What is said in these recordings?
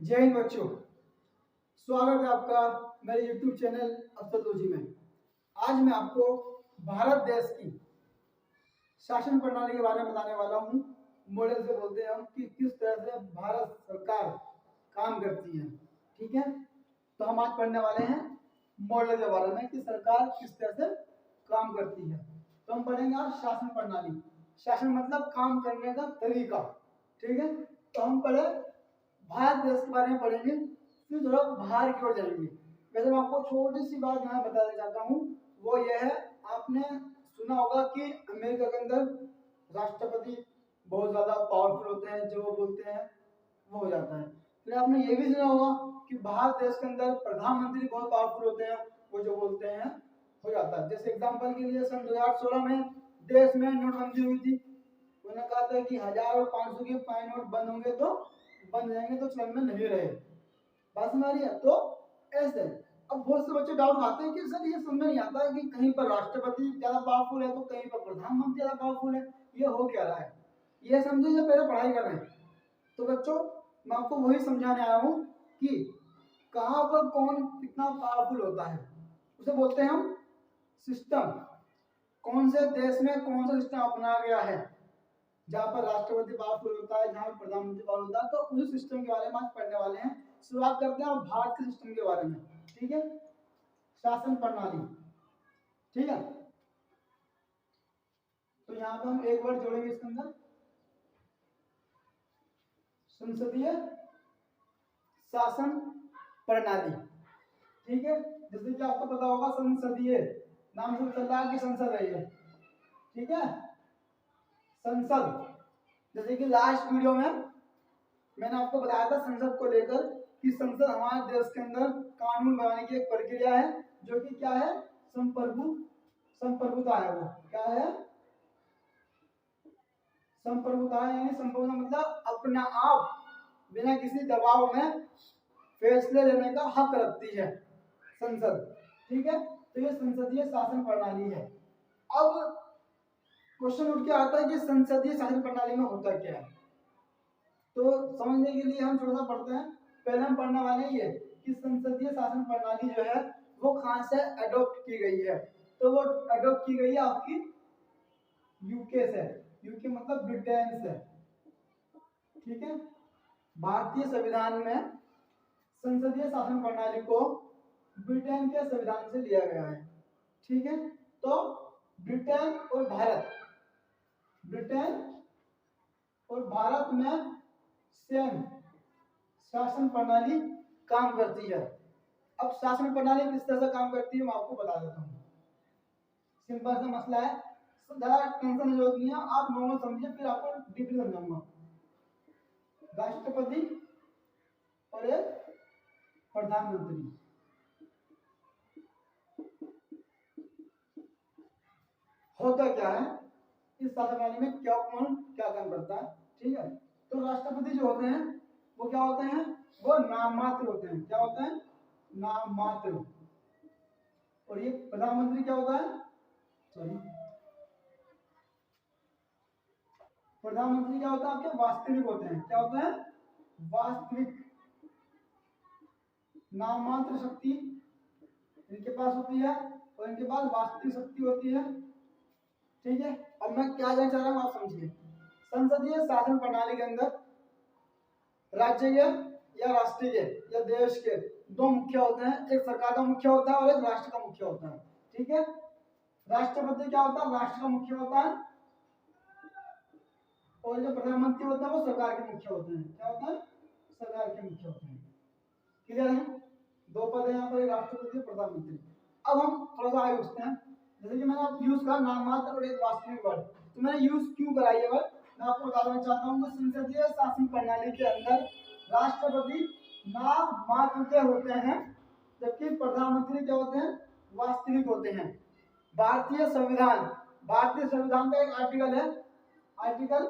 जय हिंद बच्चों, स्वागत है आपका मेरे YouTube चैनल अफसरदोजी में। आज मैं आपको भारत देश की शासन प्रणाली के बारे में बताने वाला हूँ। मॉडल से बोलते हैं हम कि किस तरह से भारत सरकार काम करती है। ठीक है, तो हम आज पढ़ने वाले हैं मॉडल के बारे में कि सरकार किस तरह से काम करती है। तो हम पढ़ेंगे आज शासन प्रणाली। शासन मतलब काम करने का तरीका। ठीक है, तो हम पढ़े भारत देश के बारे में पढ़ेंगे, फिर थोड़ा बाहर की ओर जाएंगे। वैसे मैं आपको छोटी सी बात यहाँ बताना चाहता हूँ, वो यह है, आपने सुना होगा कि अमेरिका के अंदर राष्ट्रपति बहुत ज्यादा पावरफुल होते हैं, जो वो बोलते हैं वो हो जाता है। फिर आपने ये भी सुना होगा कि भारत देश के अंदर प्रधानमंत्री बहुत पावरफुल होते हैं, वो जो बोलते हैं हो जाता है। जैसे एग्जाम्पल के लिए सन 2016 में देश में नोटबंदी हुई थी। उन्होंने कहा था कि 1000 और 500 के पाए नोट बंद होंगे तो बन जाएंगे, तो चलन में नहीं रहे। बात समझ आ रही है? तो ऐसे अब बहुत से बच्चे डाउट खाते हैं कि सर ये समझ नहीं आता कि कहीं पर राष्ट्रपति ज्यादा पावरफुल है तो कहीं पर प्रधानमंत्री ज्यादा पावरफुल है, ये हो क्या रहा है? ये समझे जो पहले पढ़ाई कर रहे हैं। तो बच्चों, मैं आपको वही समझाने आया हूँ कि कहाँ पर कौन कितना पावरफुल होता है, उसे बोलते हैं हम सिस्टम। कौन से देश में कौन सा सिस्टम अपनाया गया है, जहाँ पर राष्ट्रपति पावरफुल होता है, जहाँ पर प्रधानमंत्री पावरफुल होता है, तो उस सिस्टम के बारे में आज पढ़ने वाले हैं। शुरुआत करते हैं भारत के सिस्टम के बारे में। ठीक है, शासन प्रणाली। ठीक है, तो यहाँ पे हम एक वर्ड जोड़ेंगे इसके अंदर, संसदीय शासन प्रणाली। ठीक है, जैसे कि आपको पता होगा संसदीय नाम से चल रहा है कि संसद है ये। ठीक है, संसद, जैसे कि लास्ट वीडियो में मैंने आपको बताया था संसद को लेकर कि संसद हमारे देश के अंदर कानून बनाने की एक प्रक्रिया है, जो कि क्या है, संप्रभुता है। वो क्या है? संप्रभुता है, यानी संप्रभुता मतलब अपना आप बिना किसी दबाव में फैसले लेने का हक रखती है संसद। ठीक है, तो ये संसदीय शासन प्रणाली है। अब क्वेश्चन उठ के आता है कि संसदीय शासन प्रणाली में होता क्या है। तो समझने के लिए हम थोड़ा सा पढ़ते हैं। पहले हम पढ़ने वाले ये कि संसदीय शासन प्रणाली जो है वो कहाँ से अडॉप्ट की गई है। तो वो अडॉप्ट की गई है आपकी यूके से। यूके मतलब ब्रिटेन से। ठीक है, भारतीय संविधान में संसदीय शासन प्रणाली को ब्रिटेन के संविधान से लिया गया है। ठीक है, तो ब्रिटेन और भारत में सेम शासन प्रणाली काम करती है। अब शासन प्रणाली किस तरह से काम करती है मैं आपको बता देता हूँ। सिंपल सा मसला है, ज्यादा टेंशन नहीं होती है, आप नॉर्मल समझिए, फिर आपको डीपली समझाऊंगा। राष्ट्रपति और एक प्रधानमंत्री, होता क्या है इस शासन प्रणाली में, क्या कौन क्या काम करता है। ठीक है, तो राष्ट्रपति जो होते हैं वो क्या होते हैं, वो नाम मात्र होते हैं। क्या होते हैं? नाम मात्र। और ये प्रधानमंत्री क्या होता है, सॉरी, प्रधानमंत्री क्या होता है, आपके वास्तविक होते हैं। क्या होते हैं? वास्तविक। नाम मात्र शक्ति इनके पास होती है और इनके पास वास्तविक शक्ति होती है। ठीक है, अब मैं क्या जानना चाह रहा हूँ आप समझिए। संसदीय शासन प्रणाली के अंदर राज्य के या राष्ट्रीय या देश के दो मुखिया होते हैं। एक सरकार का मुखिया होता है और एक राष्ट्र का मुखिया होता है। ठीक है, राष्ट्रपति क्या होता है, राष्ट्र का मुखिया होता है, और जो प्रधानमंत्री होता है वो सरकार के मुखिया होते हैं। क्या होता है? सरकार के मुखिया होते हैं। क्लियर है? दो पद है यहाँ पर, राष्ट्रपति और प्रधानमंत्री। अब हम थोड़ा सा आगे उठते हैं। जैसे कि मैंने आप यूज करा नाम मात्र और एक वास्तविक वर्ड, तो मैंने यूज क्यों करा ये वर्ड मैं आपको बताना चाहता हूँ। संसदीय शासन प्रणाली के अंदर राष्ट्रपति नाम मात्र के होते हैं, जबकि प्रधानमंत्री क्या होते हैं, वास्तविक होते हैं। भारतीय संविधान का एक आर्टिकल है, आर्टिकल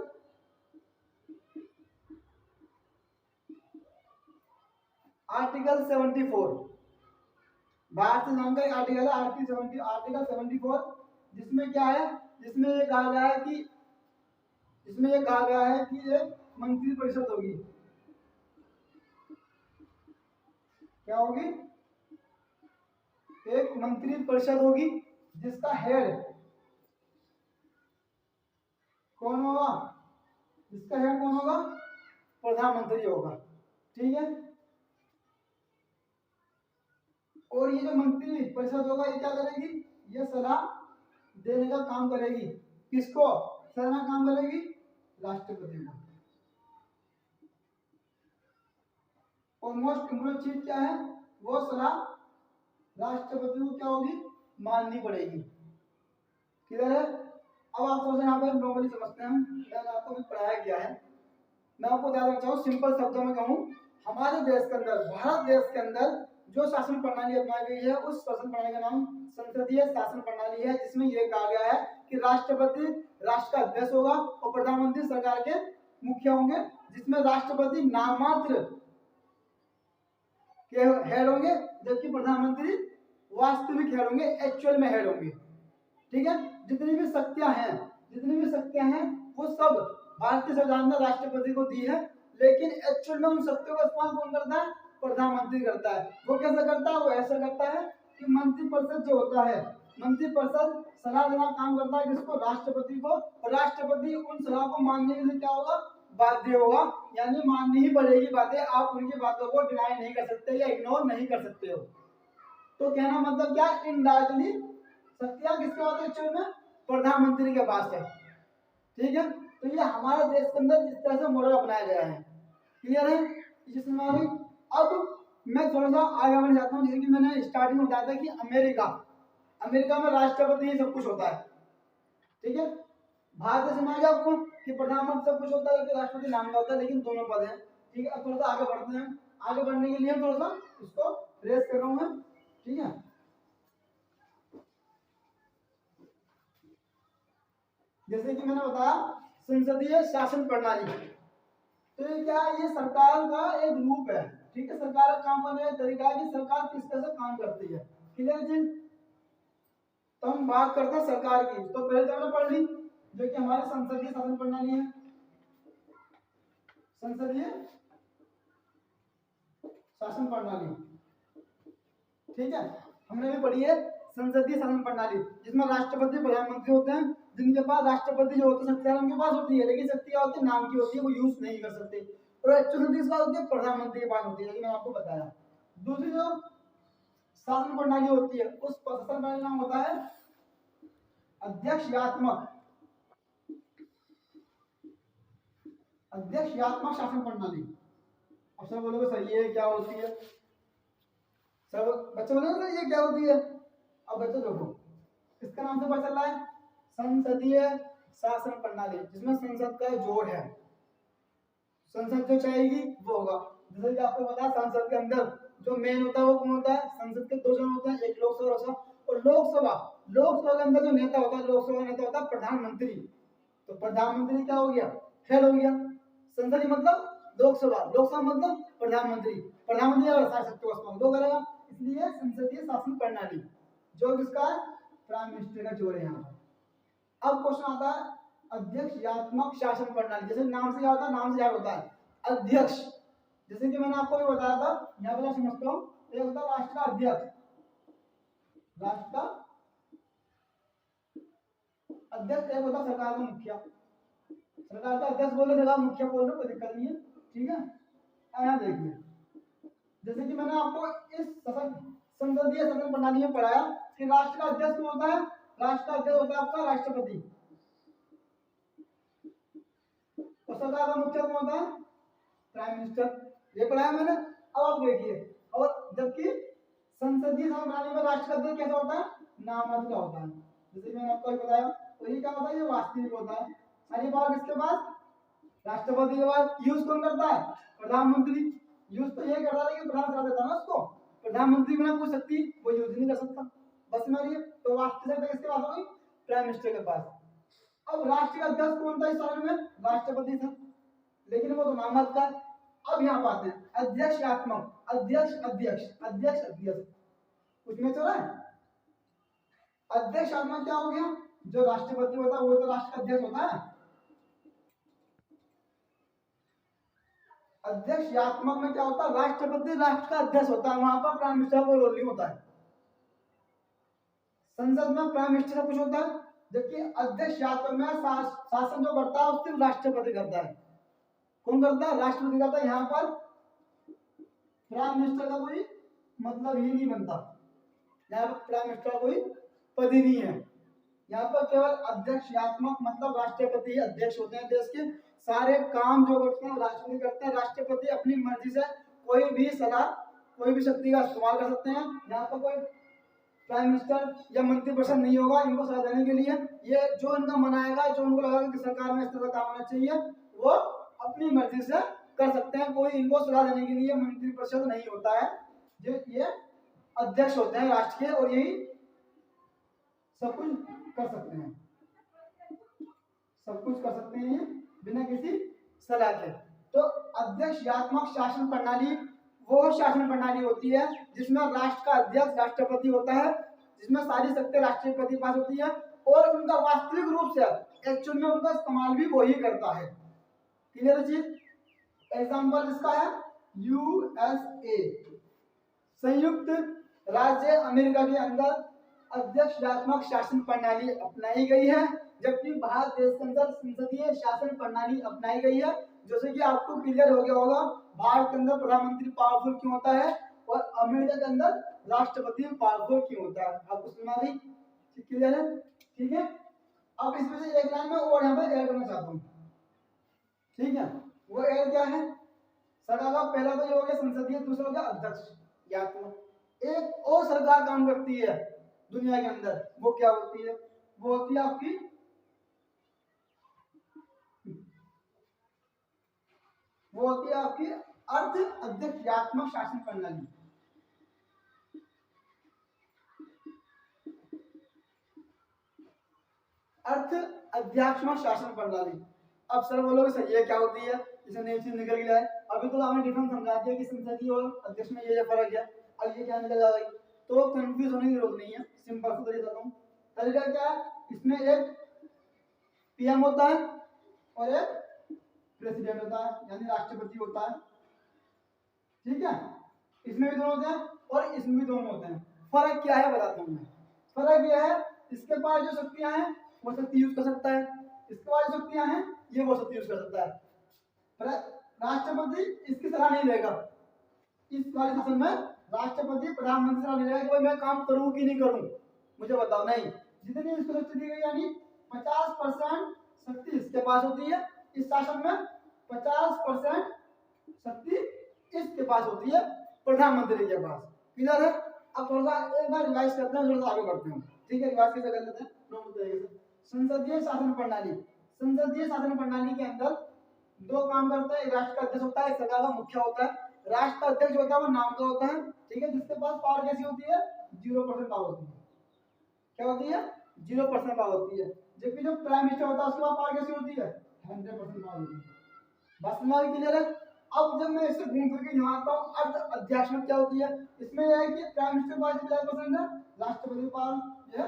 74। भारतीय संविधान का एक आर्टिकल है, आर्टिकल 74, जिसमें क्या है, जिसमें ये कहा गया है कि ये मंत्री परिषद होगी। क्या होगी, एक मंत्री परिषद होगी जिसका हेड कौन होगा, जिसका हेड कौन होगा, प्रधानमंत्री होगा। ठीक है, और ये जो मंत्री परिषद होगा ये क्या करेगी, ये सलाह देने का काम करेगी। किसको सलाह काम करेगी, राष्ट्रपति को। और मोस्ट इम्पोर्टेंट चीज क्या है, वो सलाह राष्ट्रपति को क्या होगी, माननी पड़ेगी। क्लियर है। अब आप थोड़ा सा यहाँ पर नॉर्मली समझते हैं, मैंने आपको भी पढ़ाया गया है। मैं आपको बता देना चाहूँ, सिंपल शब्दों में कहूँ, हमारे देश के अंदर, भारत देश के अंदर जो शासन प्रणाली अपनाई गई है उस शासन प्रणाली का नाम संसदीय शासन प्रणाली है, जिसमें यह कहा गया है कि राष्ट्रपति राष्ट्र का अध्यक्ष होगा और प्रधानमंत्री सरकार के मुखिया होंगे, जिसमें राष्ट्रपति नाममात्र के हेड होंगे जबकि प्रधानमंत्री वास्तविक हेड होंगे, एक्चुअल में हेड होंगे। ठीक है, जितनी भी शक्तियां हैं वो सब भारतीय संविधान ने राष्ट्रपति को दी है, लेकिन एक्चुअल में उन शक्तियों का इस्तेमाल कौन करता है, प्रधानमंत्री करता है। वो कैसे करता है, वो ऐसा करता है कि मंत्रिपरिषद जो होता है, मंत्रिपरिषद सलाह देना काम करता है किसको, राष्ट्रपति को, और राष्ट्रपति उन सलाह को मानने के लिए क्या होगा, बाध्य होगा, यानी माननी ही पड़ेगी बातें, आप उनकी बातों को डिनाई नहीं कर सकते या इग्नोर नहीं कर सकते हो। तो कहना मतलब क्या, इनडायरेक्टली शक्तियां किसके पास है, एक्चुअल में प्रधानमंत्री के पास है। ठीक है, तो ये हमारे देश के अंदर इस तरह से मॉडल अपनाया गया है। क्लियर है, जिसमें अभी अब मैं थोड़ा सा आगे बढ़ना चाहता हूँ। जैसे कि मैंने स्टार्टिंग में बताया था कि अमेरिका में राष्ट्रपति ही सब कुछ होता है। ठीक है, भारत देश में आ गया आपको कि प्रधानमंत्री सब कुछ होता है, राष्ट्रपति नाम का होता है, लेकिन दोनों पद हैं। ठीक है, अब थोड़ा सा आगे बढ़ते हैं। आगे बढ़ने के लिए हम थोड़ा सा इसको रेस कर रहा हूँ मैं। ठीक है, जैसे कि मैंने बताया संसदीय शासन प्रणाली, तो ये क्या है, ये सरकार का एक रूप है। ठीक है, सरकार का काम करने का तरीका है कि सरकार किस तरह से काम करती है। क्लियर जी, तो हम बात करते हैं सरकार की। तो पहले तो हमने पढ़ ली जो कि हमारी संसदीय शासन प्रणाली है, संसदीय शासन प्रणाली। ठीक है, हमने भी पढ़ी है संसदीय शासन प्रणाली, जिसमें राष्ट्रपति प्रधानमंत्री होते हैं, जिनके पास राष्ट्रपति जो होते हैं शक्तियां उनके पास होती है, लेकिन शक्तियां होती है नाम की होती है, वो यूज नहीं कर सकते। और एक्चुअल शक्ति किसका होती है, प्रधानमंत्री के पास होती है, मैंने आपको बताया। दूसरी जो शासन प्रणाली होती है उस शासन प्रणाली का नाम होता है अध्यक्षात्मक शासन प्रणाली। अब सब बोलोगे सर ये क्या होती है, सब बच्चे बोलोगे सर ये क्या होती है। अब बच्चों देखो, इसका नाम से पता चल रहा है संसदीय शासन प्रणाली, जिसमें संसद का जोड़ है, संसद जो चाहेगी वो होगा। जैसे कि आपको पता है संसद के अंदर जो मेन होता है वो कौन होता है, संसद के दो जन होते हैं, एक लोकसभा और लोकसभा के अंदर जो नेता होता है, लोकसभा का नेता होता है प्रधानमंत्री। तो प्रधानमंत्री क्या हो गया, हेड हो गया। संसदीय मतलब लोकसभा मतलब प्रधानमंत्री सारी शक्तियों का इस्तेमाल करेगा, इसलिए संसदीय शासन प्रणाली जो किसका है, प्राइम मिनिस्टर का जोड़ है यहाँ पर। अब क्वेश्चन आता है अध्यक्षात्मक शासन प्रणाली। जैसे नाम से क्या होता है, नाम से क्या होता है अध्यक्ष। जैसे कि मैंने आपको भी बताया था, यहाँ पर समझता हूँ, एक होता है राष्ट्र का अध्यक्ष, राष्ट्र का अध्यक्ष, एक होता है सरकार का मुखिया। सरकार का अध्यक्ष बोले, सरकार मुखिया बोल रहे, कोई दिक्कत नहीं है। ठीक है, यहाँ देखिए, जैसे कि मैंने आपको इस संसदीय शासन प्रणाली में पढ़ाया कि राष्ट्र का अध्यक्ष कौन होता है, राष्ट्र का अध्यक्ष होता है आपका राष्ट्रपति, और सरकार का मुखिया कौन होता है, प्राइम मिनिस्टर। ये पढ़ाया मैंने। अब आप देखिए, और जबकि संसदीय शासन प्रणाली में राष्ट्र का अध्यक्ष कैसा होता है, नाममात्र का होता है। जैसे मैंने आपको बताया, तो ये क्या होता है, ये वास्तविक होता है। सारी बात किसके पास, राष्ट्रपति के पास। यूज कौन करता है, प्रधानमंत्री। यूज तो ये करता है कि प्रधान करा देता है ना उसको, प्रधानमंत्री बिना कोई शक्ति वो यूज नहीं कर सकता। बस मानिए, तो वास्तविक शक्ति किसके पास होगी, प्राइम मिनिस्टर के पास। अब राष्ट्र का अध्यक्ष कौन था इस साल में, राष्ट्रपति था, लेकिन वो तो नाममात्र का। अब यहाँ पर आते हैं अध्यक्षात्मक, अध्यक्ष कुछ में चला है। अध्यक्षात्मक क्या हो गया, जो राष्ट्रपति होता है वो तो राष्ट्र का अध्यक्ष होता है, अध्यक्षात्मक में क्या होता है, राष्ट्रपति राष्ट्र का अध्यक्ष होता है, वहां पर प्राइम मिनिस्टर को रोल नहीं होता है। संसद में प्राइम मिनिस्टर का कुछ होता है, जबकि अध्यक्षात्मक में शासन जो करता है उसको राष्ट्रपति करता है। कौन करता है, राष्ट्रपति करता है। यहाँ पर प्राइम मिनिस्टर का कोई मतलब ही नहीं बनता, यहाँ पर प्राइम मिनिस्टर का कोई पद ही नहीं है। यहाँ पर केवल अध्यक्षात्मक मतलब राष्ट्रपति अध्यक्ष होते हैं देश के, सारे काम जो करते हैं राष्ट्रपति करते हैं। राष्ट्रपति अपनी मर्जी से कोई भी सलाह, कोई भी शक्ति का इस्तेमाल कर सकते हैं। यहाँ पर कोई प्राइम मिनिस्टर या मंत्रिपरिषद नहीं होगा इनको सलाह देने के लिए। ये जो इनका मन आएगा, जो उनको लगेगा कि सरकार में इस तरह का काम होना चाहिए, वो अपनी मर्जी से कर सकते हैं। कोई इनको सलाह देने के लिए मंत्रिपरिषद नहीं होता है। ये अध्यक्ष होते हैं राष्ट्र के, और यही सब कुछ कर सकते हैं, सब कुछ कर सकते हैं ये बिना किसी सलाह के। तो अध्यक्षात्मक शासन प्रणाली वो शासन प्रणाली होती है जिसमें राष्ट्र का अध्यक्ष राष्ट्रपति होता है, जिसमें सारी शक्ति राष्ट्रपति के पास होती है, और उनका वास्तविक रूप से एक्चुअल में उनका इस्तेमाल भी वही करता है। क्लियर है चीज। एग्जाम्पल इसका है यूएसए, संयुक्त राज्य अमेरिका के अंदर अध्यक्षात्मक शासन प्रणाली अपनाई गई है, जबकि भारत देश के अंदर संसदीय शासन प्रणाली अपनाई गई है। जैसे कि आपको क्लियर हो गया होगा, भारत के अंदर प्रधानमंत्री पावरफुल क्यों होता है और अमेरिका के अंदर राष्ट्रपति पावरफुल क्यों होता है, आपको सुना भी क्लियर है। ठीक है, अब इसमें से एक लाइन में और यहाँ पे ऐड करना चाहता हूँ। ठीक है, वो ऐड क्या है, सरकार का पहला तो ये हो गया संसदीय, दूसरा हो गया अध्यक्ष। या तो एक और सरकार काम करती है दुनिया के अंदर, वो क्या होती है, वो होती है आपकी अर्ध अध्यक्षात्मक शासन प्रणाली। अर्थ अध्यात्मक शासन प्रणाली। अब सर बोलोगे सर ये क्या होती है, इसे नई चीज निकल गया है। अभी तो आपने डिफरेंस समझा दिया कि संसदीय और अध्यक्ष में ये फर्क है, अब ये क्या निकल जाएगा, तो कंफ्यूज होने की जरूरत नहीं है। सिंपल सा तरीका बताऊं, तरीका क्या है, इसमें एक पीएम होता है और एक प्रेसिडेंट होता है, यानी राष्ट्रपति होता है। ठीक है, इसमें भी दोनों होते हैं और इसमें भी दोनों होते हैं। फर्क क्या है बताता हूँ मैं। फर्क यह है, इसके पास जो शक्तियां हैं वो शक्ति यूज कर सकता है, इसके पास जो शक्तियां हैं ये वो शक्ति यूज कर सकता है। राष्ट्रपति इसकी सलाह नहीं लेगा, इस वाले शासन में राष्ट्रपति प्रधानमंत्री सलाह नहीं लेगा कि मैं काम करूं कि नहीं करूं, मुझे बताओ, नहीं। जितनी इसको शक्ति दी गई यानी 50% शक्ति इसके पास होती है, इस शासन में 50% शक्ति इसके पास होती है, प्रधानमंत्री के पास। क्लियर है। अब थोड़ा सा एक बार रिवाइज करते हैं, थोड़ा सा आगे बढ़ते हैं। ठीक है, रिवाइज कैसे कर लेते हैं नॉर्मल तरीके से। संसदीय शासन प्रणाली, संसदीय शासन प्रणाली के अंदर दो काम करते हैं, एक राष्ट्र का अध्यक्ष होता है, एक सरकार का मुखिया होता है। राष्ट्र का अध्यक्ष होता है वो नाम का होता है, ठीक है, जिसके पास पावर कैसी होती है, 0% पावर होती है। क्या होती है, 0% पावर होती है। जबकि जो प्राइम मिनिस्टर होता है उसके पास पावर कैसी होती है, 100% पावर होती है। बस हमारी क्लियर है। अब जब मैं इसे घूम फिर के यहाँ आता हूँ, अर्ध अध्यक्ष में क्या होती है, इसमें यह है कि प्राइम मिनिस्टर पास 50% है, राष्ट्रपति पास जो है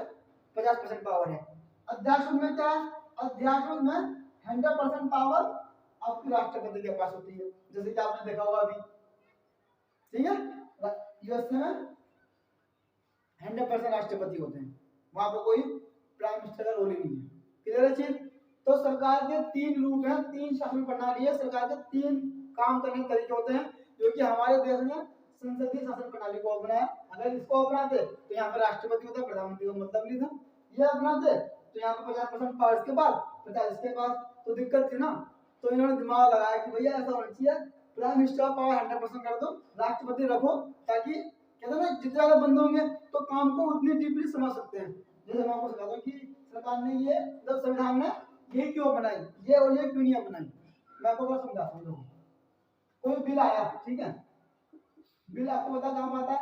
50% पावर है। अध्यक्ष में क्या है, अध्यक्ष में 100% पावर आपकी राष्ट्रपति के पास होती है, जैसे कि आपने देखा होगा अभी। ठीक है, यूएसए में 100% राष्ट्रपति होते हैं, वहां पर कोई प्राइम मिनिस्टर का रोल ही नहीं है। क्लियर है चीज। तो सरकार के 3 रूप हैं, 3 शासन प्रणाली है, सरकार के 3 काम करने के तरीके होते हैं, जो कि हमारे देश में संसदीय शासन प्रणाली को अपनाया। अगर इसको अपनाते तो यहाँ पर राष्ट्रपति होता, प्रधानमंत्री का मतलब नहीं था। ये अपनाते तो यहाँ पर 50% पावर इसके पास, 50 इसके पास, तो दिक्कत थी ना। तो इन्होंने दिमाग लगाया कि भैया ऐसा होना चाहिए, प्राइम मिनिस्टर पावर 100% कर दो, राष्ट्रपति रखो, ताकि कहते हैं ना जितने ज्यादा बंद होंगे तो काम को उतनी डीपली समझ सकते हैं। जैसे मैं आपको समझाता हूँ कि सरकार ने ये जब संविधान में ये क्यों अपनाई, ये और ये क्यों नहीं अपनाई, मैं आपको बस समझाता हूँ। कोई बिल आया, ठीक है, बिल आपको पता कहाँ आता है,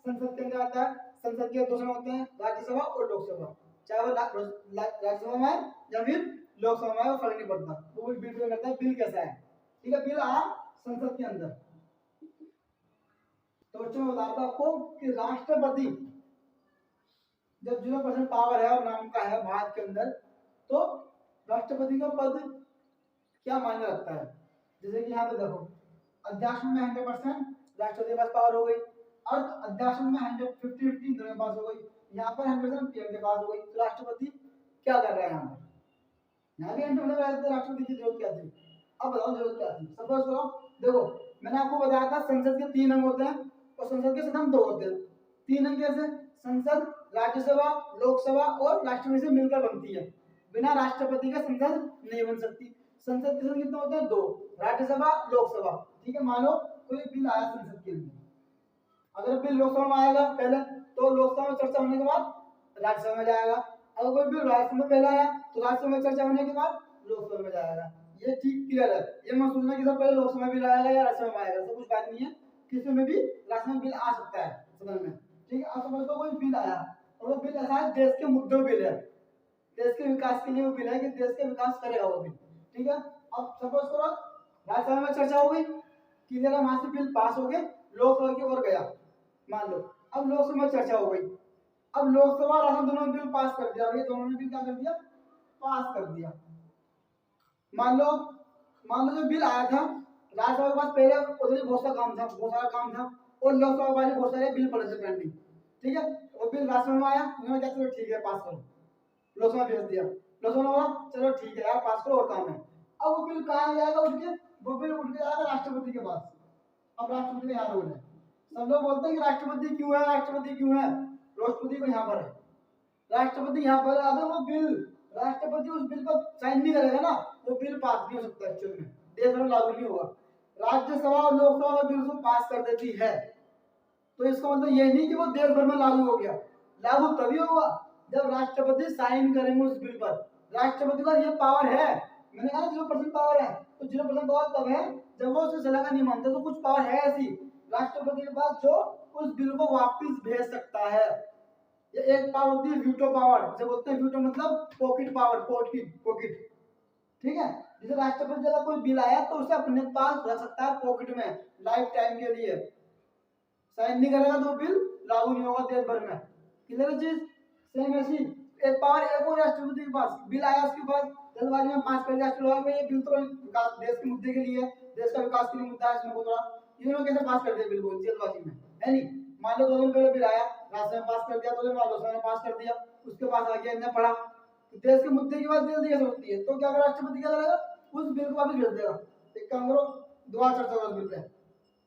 संसद के अंदर आता है। संसद के 2 सदन होते हैं, राज्यसभा और लोकसभा। चाहे वो राज्यसभा में या फिर लोकसभा में, वो फर्क नहीं पड़ता, वो बिल करता है बिल कैसा है। ठीक है, बिल आया संसद के अंदर, तो बच्चों मैं बताता आपको कि राष्ट्रपति जब 0% पावर है और नाम का है भारत के अंदर, तो राष्ट्रपति का पद क्या मायने रखता है। जैसे कि यहाँ पे देखो, अध्यादेश में 100% राष्ट्रपति के पास पावर हो गई, अर्थ अध्यादेश में 150-50 दोनों के पास हो गई, यहाँ पर 100% पीएम के पास हो गई। तो राष्ट्रपति क्या कर रहा है यहाँ पर? यहाँ भी 100% राष्ट्रपति की जरूरत क्या थी? अब बताओ जरूरत क्या थी? सपोज करो, देखो मैंने आपको बताया था संसद के 3 अंग होते हैं और संसद के सदन 2 होते हैं। 3 अंग कैसे? संसद राज्यसभा, लोकसभा और राष्ट्रपति से मिलकर बनती है। बिना राष्ट्रपति के संसद नहीं बन सकती। संसद के सदन कितने होते हैं? 2, राज्यसभा, लोकसभा। ठीक है, मान लो कोई बिल आया संसद के लिए, अगर बिल लोकसभा में आएगा पहले तो लोकसभा में चर्चा होने के बाद राज्यसभा में जाएगा। अगर कोई बिल राज्यसभा में पहले आया तो राज्यसभा में चर्चा होने के बाद लोकसभा में जाएगा। ये ठीक क्लियर है। ये मत सोचना कि सर पहले लोकसभा में बिल आएगा या राज्यसभा में आएगा, सब कुछ बात नहीं है। किसी में भी राज्यसभा में बिल आ सकता है सदन में। ठीक है, अब समझ लो कोई बिल आया और वो बिल ऐसा है देश के मुद्दों बिल है, देश के विकास के लिए वो बिल है कि देश के विकास करेगा वो बिल। ठीक है, अब सपोज करो राज्यसभा में चर्चा हो गई, क्लियर है, वहां से बिल पास हो गए, लोकसभा की ओर गया मान लो। अब लोकसभा में चर्चा हो गई, अब लोकसभा और राज्यसभा दोनों ने बिल पास कर दिया, ये दोनों ने बिल क्या कर दिया? पास कर दिया। मान लो जो बिल आया था राज्यसभा के पास पहले उधर बहुत सारा काम था, और लोकसभा के पास बहुत सारे बिल पड़े थे पेंडिंग। ठीक है, वो बिल राज्यसभा में आया, उन्होंने क्या चलो ठीक है पास करो, लोकसभा भेज दिया, लोकसभा ने बोला चलो ठीक है यार पास करो और काम है। अब वो बिल कहाँ जाएगा? उठ के वो बिल उठ के जाएगा राष्ट्रपति के पास। अब राष्ट्रपति का यहाँ रोल है। सब लोग बोलते हैं कि राष्ट्रपति क्यों है, राष्ट्रपति क्यों है? राष्ट्रपति को यहाँ पर है, राष्ट्रपति यहाँ पर। अगर वो बिल राष्ट्रपति उस बिल को साइन नहीं करेगा ना, वो बिल पास नहीं हो सकता, एक्चुअल में देश भर में लागू नहीं होगा। राज्यसभा और लोकसभा में बिल को पास कर देती है, तो इसका मतलब ये नहीं कि वो देश भर में लागू हो गया। लागू तभी होगा जब राष्ट्रपति साइन करेंगे उस बिल पर। राष्ट्रपति का ये पावर है, मैंने कहा 0% पावर है, तो 0% पावर तब है जब वो उसे सलाह नहीं मानता। तो कुछ पावर है ऐसी राष्ट्रपति के पास जो उस बिल को वापस भेज सकता है। ये एक पावर होती है वीटो पावर, जिसे बोलते हैं वीटो मतलब पॉकेट पावर, पॉकेट। ठीक है, जैसे राष्ट्रपति का कोई बिल आया तो उसे अपने पास रख सकता है पॉकेट में लाइफ टाइम के लिए। साइन नहीं करेगा तो बिल लागू नहीं होगा देश भर में। क्लियर चीज? सेम ऐसी एक पावर एक और राष्ट्रपति के पास बिल आया, उसके पास जल्दबाजी में पास कर दिया राष्ट्रपति, ये बिल तो विकास देश के मुद्दे के लिए, देश का विकास के लिए मुद्दा है, इसमें को थोड़ा इन्होंने कैसे पास कर दिया बिल को जल्दबाजी में, है नहीं? मान लो 2 दिन पहले बिल आया, राज्यसभा में पास कर दिया, 2 दिन बाद लोकसभा में पास कर दिया, उसके पास आ गया, इन्हें पढ़ा, तो देश के मुद्दे की बात जल्दी कैसे होती है? तो क्या करेगा राष्ट्रपति? क्या करेगा? उस बिल को वापस भेज देगा। एक काम करो, दोबारा चर्चा करो बिल पे,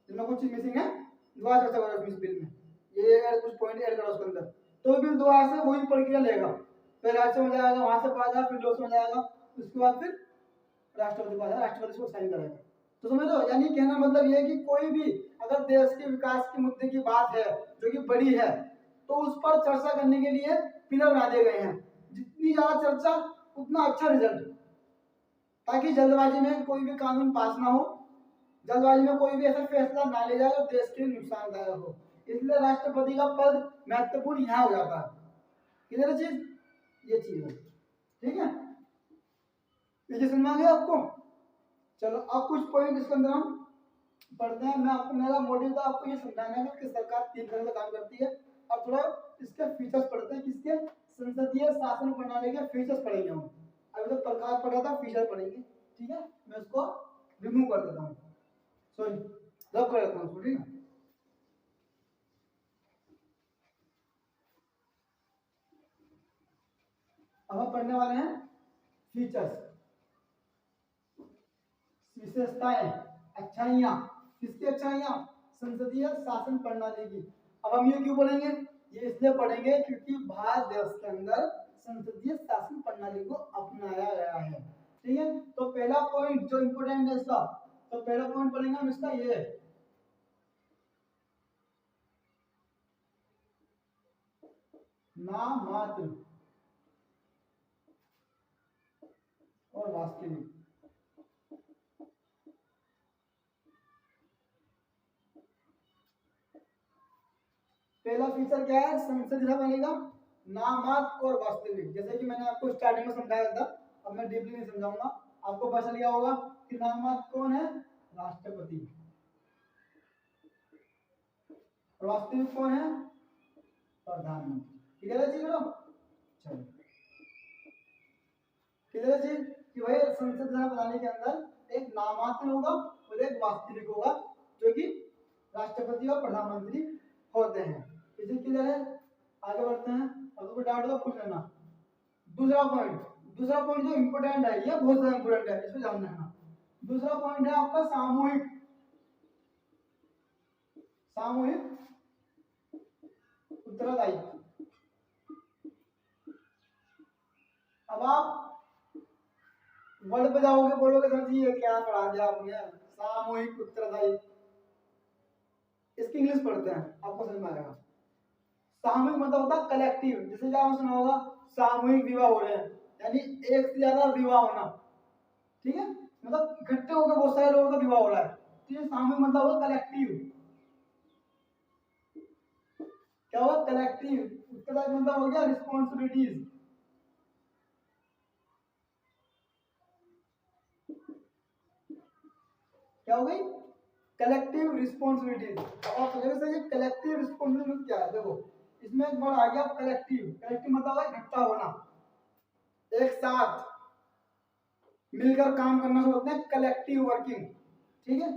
जिनमें कुछ चीज मिसिंग है दोबारा चर्चा करो इस बिल में, ये कुछ पॉइंट ऐड करो उसके अंदर, तो बिल दोबारा से वही प्रक्रिया लेगा। फिर राज्यसभा में जाएगा, वहां से पास आएगा, फिर लोकसभा में जाएगा, उसके बाद फिर राष्ट्रपति पास, राष्ट्रपति इसको साइन करेगा। तो समझ लो, यानी कहना मतलब ये है कि कोई भी अगर देश के विकास के मुद्दे की बात है जो कि बड़ी है, तो उस पर चर्चा करने के लिए पिलर बना दिए गए हैं। जितनी ज्यादा चर्चा उतना अच्छा रिजल्ट, ताकि जल्दबाजी में कोई भी कानून पास ना हो, जल्दबाजी में कोई भी ऐसा फैसला ना ले जाए जो देश के लिए नुकसानदायक हो। इसलिए राष्ट्रपति का पद महत्वपूर्ण यहाँ हो जाता है। किधर चीज? ये चीज है। ठीक है, ये समझ आ गया आपको? चलो अब कुछ पॉइंट इसके अंदर हम पढ़ते हैं। मैं आपको, मेरा मोटिव था आपको ये समझाना है कि सरकार 3 तरह से काम करती है। अब थोड़ा इसके फीचर्स पढ़ते हैं, किसके? संसदीय शासन प्रणाली के फीचर्स पढ़ेंगे हम। अभी तो प्रकार पढ़ा था, फीचर पढ़ेंगे। ठीक है, मैं उसको रिमूव कर देता हूँ, सॉरी रब कर देता हूँ। ठीक है, अब हम पढ़ने वाले हैं फीचर्स, विशेषताएं, अच्छाइयाँ। किसकी अच्छाइयाँ? संसदीय शासन प्रणाली की। अब हम ये क्यों पढ़ेंगे? ये इसलिए पढ़ेंगे क्योंकि भारत देश के अंदर संसदीय शासन प्रणाली को अपनाया गया है। ठीक है, तो पहला पॉइंट जो इंपोर्टेंट है इसका, तो पहला पॉइंट पढ़ेंगे हम इसका, ये नामात्र और वास्तविक। पहला फीचर क्या है संसदीय प्रणाली का? नामात्र और वास्तविक। जैसे कि मैंने आपको स्टार्टिंग में समझाया था, अब मैं डीपली नहीं समझाऊंगा, आपको पता चल गया होगा कि नामात्र कौन है? राष्ट्रपति। वास्तविक कौन है? प्रधानमंत्री। ठीक है जी लोग, चलो किधर चीज कि भाई संसद प्रणाली के अंदर एक नामात्र होगा और एक वास्तविक होगा, जो कि राष्ट्रपति और प्रधानमंत्री होते हैं। इसी क्लियर है? आगे बढ़ते हैं, और कोई डाउट तो पूछ लेना। दूसरा पॉइंट जो इंपोर्टेंट है, ये बहुत ज्यादा इंपोर्टेंट है, इसको ध्यान रखना। दूसरा पॉइंट है आपका सामूहिक उत्तरदायित्व। अब आप वर्ड पे जाओगे, बोलोगे सर जी ये क्या पढ़ा दिया आपने, सामूहिक उत्तरदायित्व। इसकी इंग्लिश पढ़ते हैं, आपको समझ में आएगा। सामूहिक मतलब होता है कलेक्टिव। जैसे क्या आपने सुना होगा सामूहिक विवाह हो रहे हैं, यानी एक से ज्यादा विवाह होना, ठीक है, मतलब इकट्ठे होकर बहुत सारे लोगों का विवाह हो रहा है, तो ये सामूहिक मतलब होगा कलेक्टिव। क्या होगा? कलेक्टिव। उसके बाद मतलब हो गया रिस्पॉन्सिबिलिटीज। क्या हो गई? Collective responsibilities. अब आप सोचोगे सर ये कलेक्टिव रिस्पॉन्सिबिलिटी क्या है? देखो इसमें एक वर्ड आ गया कलेक्टिव मतलब है इकट्ठा होना, एक साथ मिलकर काम करना से बोलते हैं कलेक्टिव वर्किंग, ठीक है।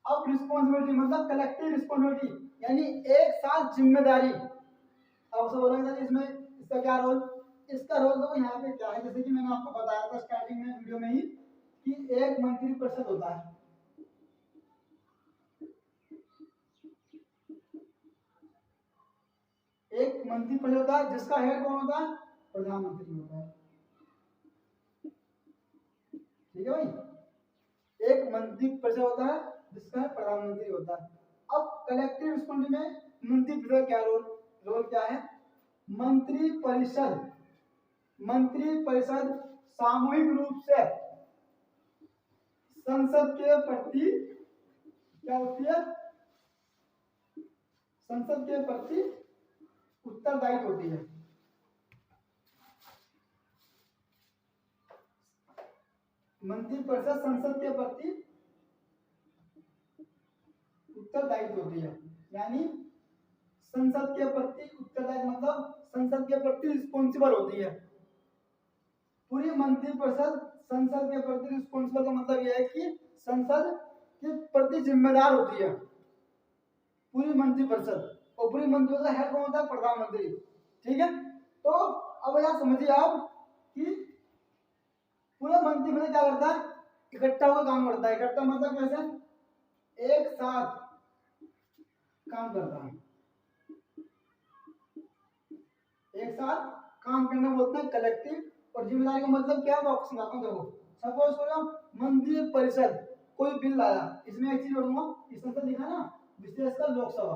अब रिस्पॉन्सिबिलिटी मतलब कलेक्टिव रिस्पॉन्सिबिलिटी, यानी एक साथ जिम्मेदारी। अब उसे बोलेंगे इसमें इसका क्या रोल? इसका रोल देखो यहाँ पे क्या है, जैसे कि मैंने आपको बताया था स्टार्टिंग में वीडियो में ही कि एक मंत्री परिषद होता है, एक मंत्री परिषद होता है जिसका हेड कौन होता है? प्रधानमंत्री होता है, ठीक है भाई। एक मंत्री परिषद होता है जिसका प्रधानमंत्री होता है। अब कलेक्टिव रिस्पॉन्सिबिलिटी में मंत्री परिषद का क्या रोल क्या है? मंत्री परिषद सामूहिक रूप से संसद के प्रति क्या होती है? संसद के प्रति उत्तरदायित्व होती है। मंत्री परिषद संसद के प्रति उत्तरदायित्व होती है, यानी संसद के प्रति उत्तरदायित्व मतलब संसद के प्रति रिस्पॉन्सिबल होती है। पूरी मंत्री परिषद संसद के प्रति रिस्पॉन्सिबल का मतलब यह है कि संसद के प्रति जिम्मेदार होती है पूरी मंत्री परिषद, और पूरी मंत्री परिषद हेड कौन होता है? प्रधानमंत्री, ठीक है। तो अब यहां समझिए आप कि पूरा मंत्री परिषद क्या करता है? इकट्ठा होकर काम करता है। इकट्ठा मतलब कैसे? एक साथ काम करता है, एक साथ काम करना बोलते हैं कलेक्टिव। और जिम्मेदारी का मतलब क्या है? आपको समझाता हूं। देखो सपोज करो मंत्री परिषद कोई बिल लाया, इसमें एक चीज बोलूंगा, इस संसद लिखा ना विशेषकर लोकसभा,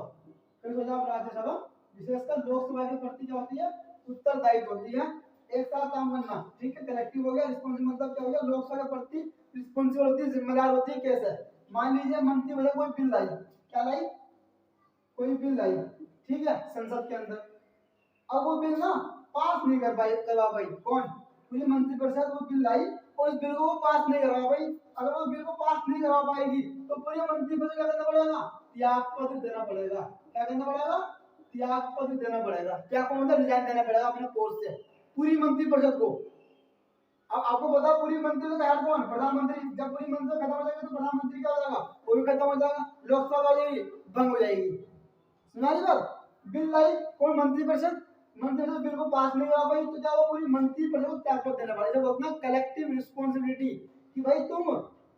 फिर सोचा राज्यसभा, विशेषकर लोकसभा के प्रति क्या होती है? उत्तरदायित्व होती है, एक साथ काम करना, ठीक है। कलेक्टिव हो गया। रिस्पॉन्सिबल मतलब क्या हो गया? लोकसभा के प्रति रिस्पॉन्सिबल होती है, जिम्मेदार होती है। कैसे? मान लीजिए मंत्री परिषद कोई बिल लाई, क्या लाई? कोई बिल लाई, ठीक है, संसद के अंदर। अब वो बिल ना पास नहीं करवा पाई, कौन? पूरी मंत्री परिषद वो बिल लाई और इस बिल को पास नहीं करवा पाई। अगर वो बिल को पास नहीं करवा पाएगी तो पूरी मंत्री परिषद क्या करना पड़ेगा? त्याग पत्र देना पड़ेगा। क्या करना पड़ेगा? त्याग पत्र देना पड़ेगा। क्या को मतलब रिजाइन देना पड़ेगा अपने पोस्ट से, पूरी मंत्री परिषद को। अब आपको पता पूरी मंत्री का हेड कौन? प्रधानमंत्री। जब पूरी मंत्री खत्म हो जाएगी तो प्रधानमंत्री क्या हो जाएगा? वो भी खत्म हो जाएगा, लोकसभा हो जाएगी, भंग हो जाएगी। सुना रही बात? बिल लाई कौन? मंत्री परिषद। मंत्री परिषद बिल को पास नहीं करा पाई तो क्या वो पूरी मंत्री परिषद को त्यागपत्र देना पड़ेगा। जब अपना कलेक्टिव रिस्पॉन्सिबिलिटी कि भाई तुम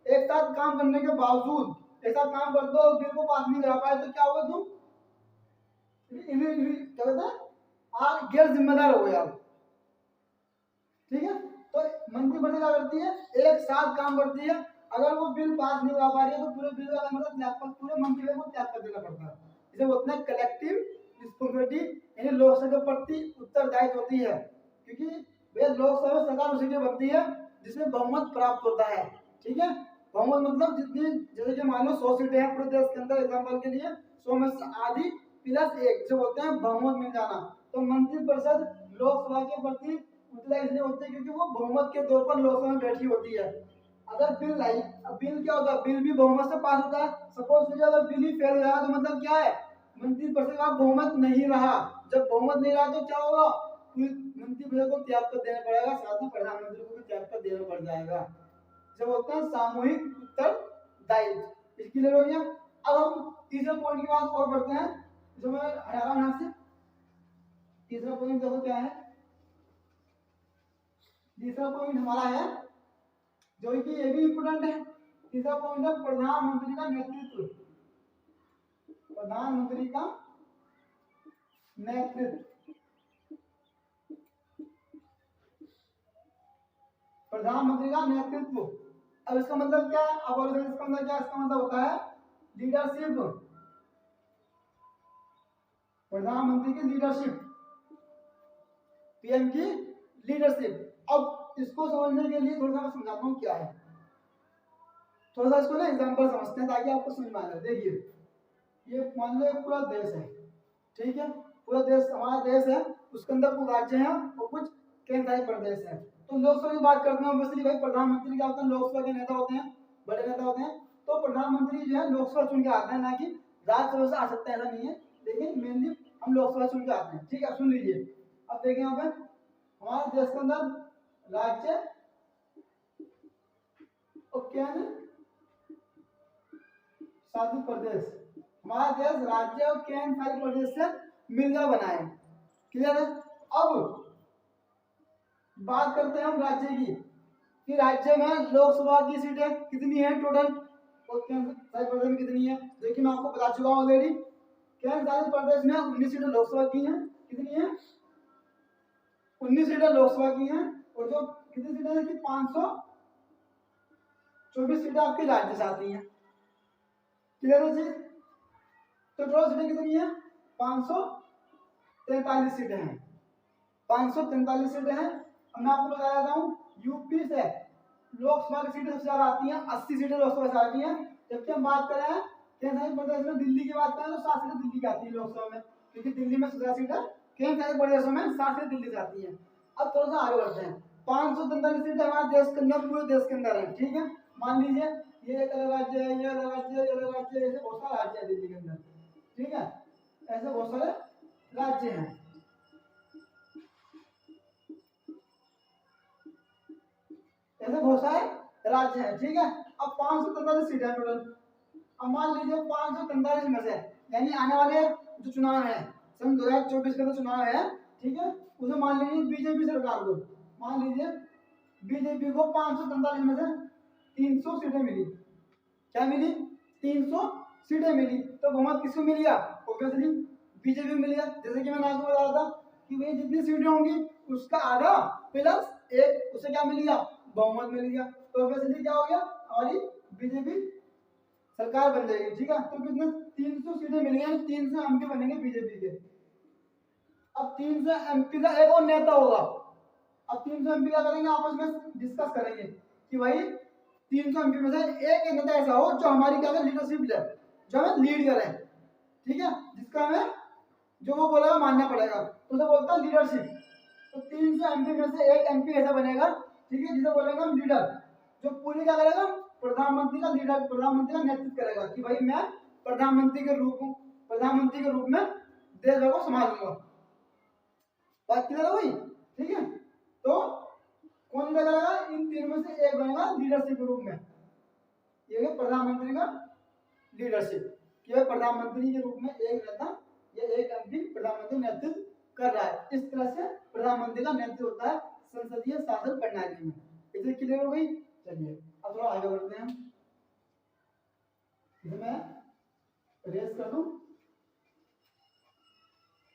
एक साथ काम करने के बावजूद एक साथ काम कर दो और बिल को पास नहीं करा पाए तो क्या होगा? तुम क्या कहते हैं? आप गैर जिम्मेदार हो गए आप, ठीक है। तो मंत्री परिषद क्या करती है? एक साथ काम करती है। अगर वो बिल पास नहीं करा पा रही है तो पूरे बिल का मतलब त्यागपत्र, पूरे मंत्री को त्यागपत्र देना पड़ता है। इसे बोलते हैं कलेक्टिव रिस्पॉन्सिबिलिटी, यानी लोकसभा के प्रति उत्तरदायित्व होती है। क्योंकि वे लोकसभा में सरकार उसी की बनती है जिसमें बहुमत प्राप्त होता है, ठीक है। बहुमत मतलब जितनी, जैसे कि मान लो 100 सीटें हैं पूरे देश के अंदर, एग्जाम्पल के लिए 100 में से आधी प्लस एक जो बोलते हैं बहुमत मिल जाना। तो मंत्री परिषद लोकसभा के प्रति उत्तरदायी इसलिए होती है क्योंकि वो बहुमत के तौर पर लोकसभा में बैठी होती है। अगर बिल लाई, अब बिल क्या होता है? बिल भी बहुमत से पास होता है। सपोज कीजिए अगर बिल ही फेल हो जाएगा तो मतलब क्या है? मंत्री परिषद का बहुमत नहीं रहा। जब बहुमत नहीं रहा तो क्या होगा? मंत्री परिषद को त्यागपत्र देना पड़ेगा, साथ में प्रधानमंत्री को भी त्यागपत्र देना पड़ जाएगा। जब बोलते हैं सामूहिक उत्तर दायित्व। क्लियर हो गया। अब हम तीसरे पॉइंट की बात और बढ़ते हैं, जो मैं हटा रहा हूं यहां से। तीसरा पॉइंट देखो क्या है। तीसरा पॉइंट हमारा है जो कि ये भी इंपोर्टेंट है। तीसरा पॉइंट है प्रधानमंत्री का नेतृत्व। प्रधानमंत्री का नेतृत्व। प्रधानमंत्री का नेतृत्व। अब इसका मतलब क्या है? अब और इसका मतलब क्या है? इसका मतलब होता है लीडरशिप। प्रधानमंत्री की लीडरशिप, पीएम की लीडरशिप। अब इसको समझने के लिए थोड़ा सा मैं समझाता हूँ क्या है। थोड़ा सा इसको ना एग्जांपल समझते हैं ताकि आपको समझ में आ जाए। देखिए, ये मान लो पूरा देश है, ठीक है। पूरा देश हमारा देश है, उसके अंदर कुछ राज्य हैं और कुछ केंद्र शासित प्रदेश है। तो लोकसभा की बात करते हैं, ऑब्वियसली भाई प्रधानमंत्री क्या होते हैं? लोकसभा के नेता होते हैं, बड़े नेता होते हैं। तो प्रधानमंत्री जो है लोकसभा चुन के आते हैं, ना कि राज्यसभा से आ सकते हैं, ऐसा नहीं है। लेकिन मेनली हम लोकसभा चुन के आते हैं, ठीक है। सुन लीजिए, अब देखिए यहाँ पे हमारे देश के अंदर राज्य और केंद्र शासित प्रदेश, हमारा देश राज्य और केंद्र शासित प्रदेश से मिलकर बना है। क्लियर है। अब बात करते हैं हम राज्य की, कि राज्य में लोकसभा की सीटें कितनी है टोटल और केंद्र शासित प्रदेश में कितनी है। देखिए, मैं आपको बता चुका हूं ऑलरेडी। केंद्र शासित प्रदेश में 19 सीटें लोकसभा की हैं। कितनी है? 19 सीटें लोकसभा की हैं। और जो कितनी सीटें हैं कि 524 सीटें आपकी राज्य से आती हैं। क्लियर है जी। तो टोटल सीटें कितनी है? 543 सीटें हैं। 543 सीटें हैं। अब मैं आपको बता देता हूँ, यूपी से लोकसभा की सीटें सबसे ज्यादा आती हैं, 80 सीटें लोकसभा से आती हैं। जबकि हम बात करें केंद्र शासित प्रदेश में, दिल्ली की बात करें तो 7 सीटें दिल्ली की आती है लोकसभा में, क्योंकि दिल्ली में 17 सीटें, केंद्र शासित प्रदेशों में 7 सीटें दिल्ली से आती हैं। अब थोड़ा सा आगे बढ़ते हैं। 543 सीटें हमारे देश के अंदर, पूरे देश के अंदर है, ठीक है। मान लीजिए ये एक अलग राज्य है, ये अलग राज्य है, ये अलग राज्य है, ऐसे बहुत सारे राज्य है दिल्ली के अंदर, ठीक है। ऐसे बहुत सारे राज्य हैं। ऐसे बहुत सारे राज्य हैं, ठीक है। अब 543 सीट है टोटल। अब मान लीजिए 543 में से, यानी आने वाले जो चुनाव है सन 2024 का जो चुनाव है, ठीक है, उसे मान लीजिए बीजेपी सरकार को, मान लीजिए बीजेपी को 543 में से 300 सीटें मिली। क्या मिली? 300 सीटें मिली। तो बहुमत किसको मिल गया? ऑब्वियसली बीजेपी को मिल गया। जैसे कि मैंने आपको बताया था कि भाई जितनी सीटें होंगी उसका आधा प्लस एक, उसे क्या मिल गया? बहुमत मिल गया। तो ऑब्वियसली क्या हो गया? हमारी बीजेपी सरकार बन जाएगी, ठीक है। तो कितने? 300 सीटें मिल गई, 300 एमपी बनेंगे बीजेपी के। अब 300 एमपी का एक और नेता होगा। अब 300 एमपी क्या करेंगे? आपस में डिस्कस करेंगे कि भाई 300 एमपी में से एक नेता ऐसा हो जो हमारी क्या है, लीडरशिप ले, जो हमें लीड करे, ठीक है, जिसका हमें जो वो बोलेगा मानना पड़ेगा, तो उसे बोलता है लीडरशिप। तो 300 एमपी में से एक एमपी ऐसा बनेगा, ठीक है, जिसे बोलेगा हम लीडर, जो पूरी क्या करेगा? प्रधानमंत्री का लीडर, प्रधानमंत्री का नेतृत्व करेगा कि भाई मैं प्रधानमंत्री के रूप में देश को संभालूंगा। बात क्लियर है भाई? ठीक है। तो कौन करेगा? इन तीन में से एक बनेगा लीडरशिप के रूप में। ये है प्रधानमंत्री का लीडरशिप, कि भाई प्रधानमंत्री के रूप में एक नेता या एक एमपी प्रधानमंत्री नेतृत्व कर रहा है। इस तरह से प्रधानमंत्री का नेतृत्व होता है संसदीय शासन प्रणाली में। इसे क्लियर हो गई? चलिए अब थोड़ा आगे बढ़ते हैं। मैं रेस कर दूं,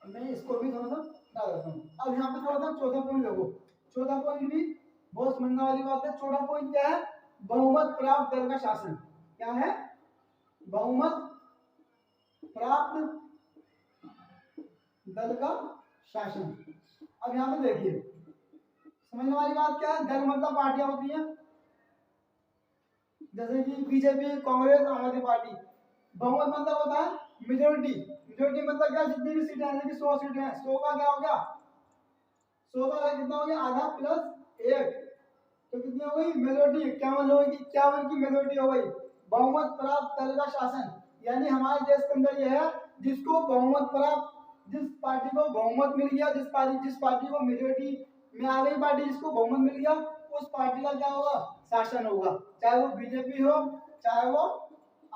मैं इसको भी थोड़ा सा डाल देता हूँ। अब यहाँ पे थोड़ा सा चौथा पॉइंट देखो। चौथा पॉइंट भी बहुत समझने वाली बात है। चौथा पॉइंट क्या है? बहुमत प्राप्त दल का शासन। क्या है? बहुमत प्राप्त दल का शासन। अब यहाँ पे देखिए, समझने वाली बात क्या है? दल मतलब पार्टियां होती हैं, जैसे कि बीजेपी, कांग्रेस, आम आदमी पार्टी। बहुमत मतलब होता है मेजोरिटी। मेजोरिटी मतलब क्या? जितनी भी सीटें हैं, जैसे 100 सीटें हैं, 100 का क्या हो गया? 100 का कितना हो गया? आधा प्लस एक, तो कितनी हो गई? मेजोरिटी 51 लोगों की, 51 की मेजोरिटी हो गई। बहुमत प्राप्त दल का शासन, यानी हमारे देश के अंदर यह है जिसको बहुमत प्राप्त, जिस पार्टी को बहुमत मिल गया, जिस पार्टी को मेजोरिटी में आ गई पार्टी, जिसको बहुमत मिल गया, उस पार्टी का क्या होगा? शासन होगा। चाहे वो बीजेपी हो, चाहे वो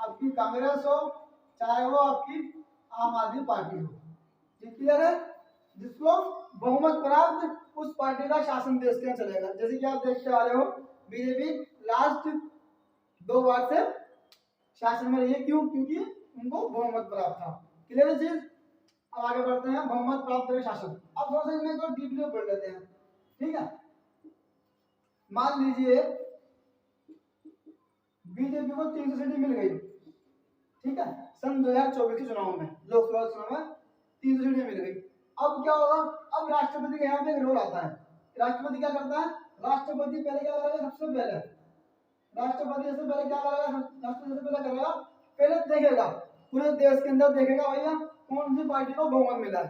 आपकी कांग्रेस हो चाहे वो आपकी आम आदमी पार्टी हो, ये क्लियर है। जिसको बहुमत प्राप्त उस पार्टी का शासन देश के चलेगा। जैसे कि आप देखते आ रहे हो बीजेपी लास्ट 2 बार से शासन में रही है, क्यों? क्योंकि उनको बहुमत प्राप्त था। क्लियर है चीज। अब आगे बढ़ते हैं, बहुमत प्राप्त करके शासन। अब थोड़ा सा इसमें तो डीपली पढ़ लेते हैं, ठीक है। मान लीजिए बीजेपी को 300 सीटें मिल गई, ठीक है, सन 2024 के चुनाव में, लोकसभा चुनाव में 300 सीटें मिल गई। अब क्या होगा? अब राष्ट्रपति का यहाँ पे एक रोल आता है। राष्ट्रपति क्या करता है? राष्ट्रपति पहले क्या करेगा? सबसे पहले राष्ट्रपति सबसे पहले क्या करेगा? राष्ट्रपति सबसे पहले करेगा, पहले देखेगा पूरे देश के अंदर, देखेगा भैया कौन सी पार्टी को बहुमत मिला है,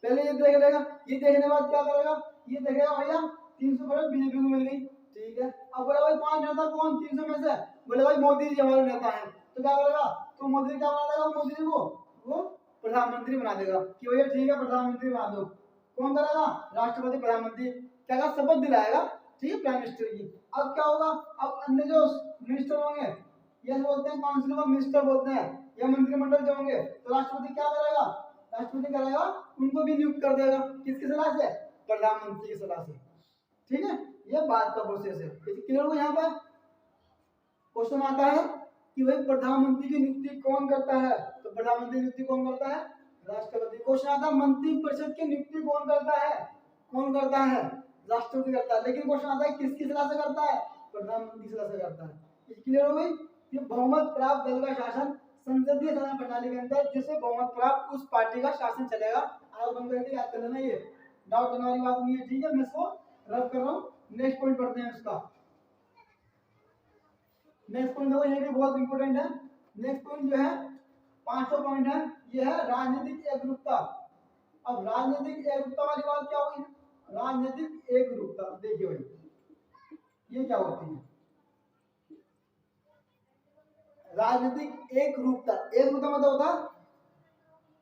पहले ये देख लेगा। ये देखने के बाद क्या करेगा? ये देखेगा भैया 300 पर बीजेपी को मिल गई, ठीक है। अब बोले भाई 5 नेता कौन 300 में से? बोले भाई मोदी जी हमारे नेता हैं, तो क्या करेगा? तो मोदी क्या बना देगा? मोदी जी को वो प्रधानमंत्री बना देगा कि भैया ठीक है प्रधानमंत्री बना दो। कौन करेगा? राष्ट्रपति प्रधानमंत्री क्या का शपथ दिलाएगा, ठीक है, प्राइम मिनिस्टर की। अब क्या होगा? अब अन्य जो मिनिस्टर होंगे, ये बोलते हैं काउंसिल ऑफ मिनिस्टर बोलते हैं, या मंत्रिमंडल जो होंगे, तो राष्ट्रपति क्या करेगा? राष्ट्रपति करेगा उनको भी नियुक्त कर देगा, किसकी सलाह से? प्रधानमंत्री की सलाह से, ठीक है। ये बात का प्रोसेस है। क्लियर हो? यहाँ पर क्वेश्चन आता है कि भाई प्रधानमंत्री की नियुक्ति कौन करता है? तो प्रधानमंत्री नियुक्ति कौन करता है? राष्ट्रपति। क्वेश्चन आता है मंत्रिपरिषद की नियुक्ति कौन करता है? कौन करता है? राष्ट्रपति करता है। लेकिन क्वेश्चन आता है किसकी सलाह से करता है? प्रधानमंत्री की सलाह से करता है। क्लियर हो गई? ये बहुमत प्राप्त दल का शासन संसदीय शासन प्रणाली के अंदर जिससे बहुमत प्राप्त उस पार्टी का शासन चलेगा। आप बंद करके याद कर लेना, ये डाउट करने वाली बात नहीं है, ठीक है। मैं इसको रब कर रहा हूँ। नेक्स्ट पॉइंट पढ़ते हैं इसका। नेक्स्ट पॉइंट देखो, ये भी बहुत इंपॉर्टेंट है। नेक्स्ट पॉइंट जो है 500 पॉइंट है, ये है राजनीतिक एकरूपता। अब राजनीतिक एकरूपता वाली बात क्या हुई? राजनीतिक एकरूपता देखिए भाई ये क्या होती है? राजनीतिक एकरूपता, एकरूपता मतलब होता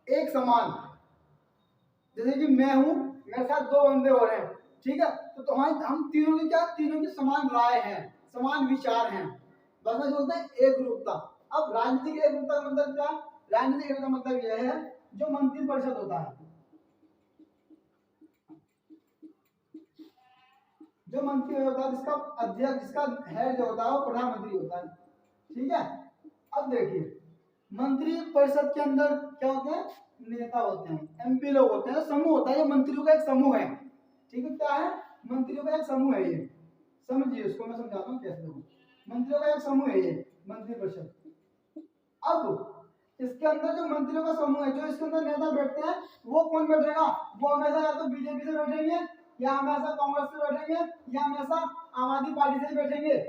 एक समान। जैसे कि मैं हूं, मेरे साथ 2 बंदे हो रहे हैं, ठीक है, तो हम तीनों की क्या? तीनों की समान राय है, समान विचार हैं, बस मैं बोलते हैं एकरूपता। अब राजनीतिक एकरूपता का मतलब क्या? राजनीतिक एकरूपता का मतलब यह है जो मंत्रिपरिषद होता है, जो मंत्री होता है, जिसका अध्यक्ष, जिसका हेड जो होता है वो प्रधानमंत्री होता है, ठीक है। अब देखिए मंत्री परिषद के अंदर क्या होते हैं? नेता होते हैं, एमपी लोग होते हैं, समूह होता है। ये मंत्रियों का एक समूह है, ठीक है। क्या है? मंत्रियों का एक समूह है। ये समझिए, इसको मैं समझाता हूँ कैसे हो। मंत्रियों का एक समूह है ये मंत्री परिषद। अब इसके अंदर जो मंत्रियों का समूह है, जो इसके अंदर नेता बैठते हैं, वो कौन बैठेगा? वो हमेशा या तो बीजेपी से बैठेंगे, या हमेशा कांग्रेस से बैठेंगे, या हमेशा आम आदमी पार्टी से बैठेंगे।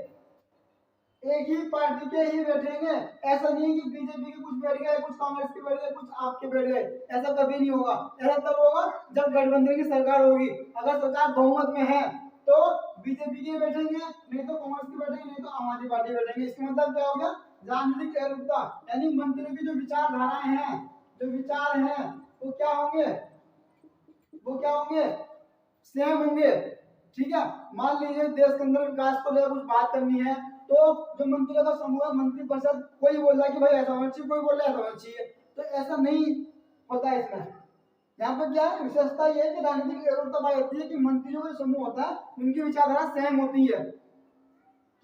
एक ही पार्टी के ही बैठेंगे। ऐसा नहीं है कि बीजेपी के कुछ बैठ गए, कुछ कांग्रेस के बैठ गए, कुछ आपके बैठ गए, ऐसा कभी नहीं होगा। ऐसा तब होगा जब गठबंधन की सरकार होगी। अगर सरकार बहुमत में है तो बीजेपी के बैठेंगे, नहीं तो कांग्रेस के बैठेंगे, नहीं तो आम आदमी पार्टी बैठेंगे। इसका मतलब क्या हो गया? राजनीतिक एकरूपता, यानी मंत्रियों की जो विचारधाराएं हैं, जो विचार हैं, वो क्या होंगे? वो क्या होंगे? सेम होंगे, ठीक है। मान लीजिए देश के अंदर विकास को लेकर कुछ बात करनी है, तो जो मंत्रियों का समूह है, मंत्रिपरिषद, कोई बोल रहा है कि भाई ऐसा होना चाहिए, कोई बोल रहा है ऐसा होना चाहिए, तो ऐसा नहीं होता है इसमें। यहाँ पर क्या है विशेषता? ये है कि राजनीतिक एकरूपता पाई होती है कि मंत्रियों का समूह होता है, उनकी विचारधारा सेम होती है